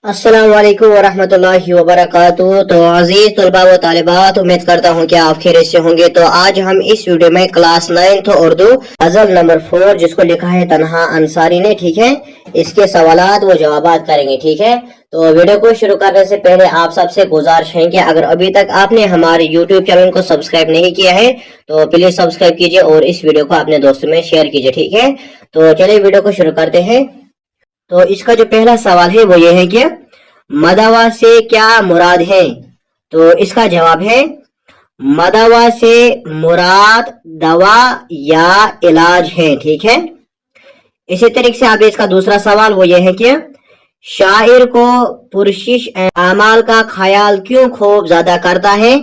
अस्सलाम वालेकुम वरहमतुल्लाहि वबरकातुहू। तो अजीज तलबा व तालिबात, उम्मीद करता हूँ कि आप खैरियत से होंगे। तो आज हम इस वीडियो में क्लास 9 उर्दू गजल नंबर 4 जिसको लिखा है तन्हा अंसारी ने, ठीक है, इसके सवालात व जवाबात करेंगे। ठीक है, तो वीडियो को शुरू करने से पहले आप सबसे गुजारिश है कि अगर अभी तक आपने हमारे यूट्यूब चैनल को सब्सक्राइब नहीं किया है तो प्लीज सब्सक्राइब कीजिए और इस वीडियो को अपने दोस्तों में शेयर कीजिए। ठीक है, तो चलिए वीडियो को शुरू करते हैं। तो इसका जो पहला सवाल है वो ये है कि मदवा से क्या मुराद है। तो इसका जवाब है मदवा से मुराद दवा या इलाज है। ठीक है, इसी तरीके से अब इसका दूसरा सवाल वो ये है कि शायर को पुरशिश अमाल का ख्याल क्यों खूब ज्यादा करता है।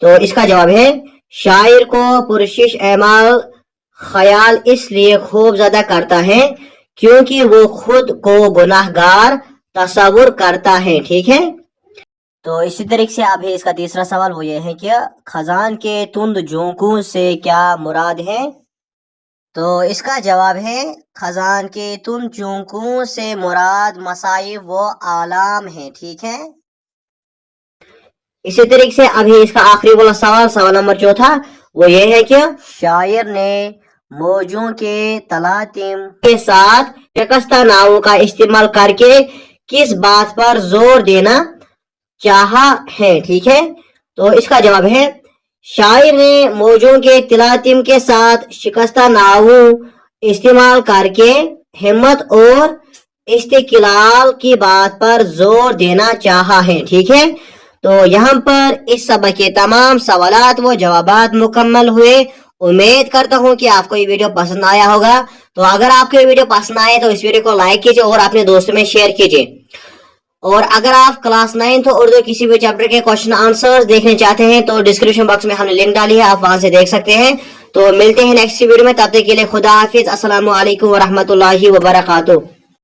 तो इसका जवाब है शायर को पुरशिश अमाल ख्याल इसलिए खूब ज्यादा करता है क्योंकि वो खुद को गुनाहगार तस्वुर करता है। ठीक है, तो इसी तरीके से अब है इसका तीसरा सवाल वो ये है कि खजान के तुंद झोंकों से क्या मुराद है। तो इसका जवाब है खजान के तुंद झोंकों से मुराद मसाइब व आलाम है। ठीक है, इसी तरीके से अभी इसका आखिरी वाला सवाल नंबर चौथा वो ये है कि शायर ने मौजों के तलातिम के साथ शिकस्ता नावों का इस्तेमाल करके किस बात पर जोर देना चाहा है। ठीक है, तो इसका जवाब है शायर ने मौजों के तलातिम के साथ शिकस्ता नावों इस्तेमाल करके हिम्मत और इस्तिकलाल की बात पर जोर देना चाहा है। ठीक है, तो यहाँ पर इस सबक के तमाम सवालात व जवाबात मुकम्मल हुए। उम्मीद करता हूँ कि आपको ये वीडियो पसंद आया होगा। तो अगर आपको ये वीडियो पसंद आए तो इस वीडियो को लाइक कीजिए और अपने दोस्तों में शेयर कीजिए। और अगर आप क्लास 9 उर्दू किसी भी चैप्टर के क्वेश्चन आंसर्स देखने चाहते हैं तो डिस्क्रिप्शन बॉक्स में हमने लिंक डाली है, आप वहां से देख सकते हैं। तो मिलते हैं नेक्स्ट वीडियो में, तब तक के लिए खुदा हाफिज। अस्सलाम वालेकुम वरहमतुल्लाहि वबरकातुहू।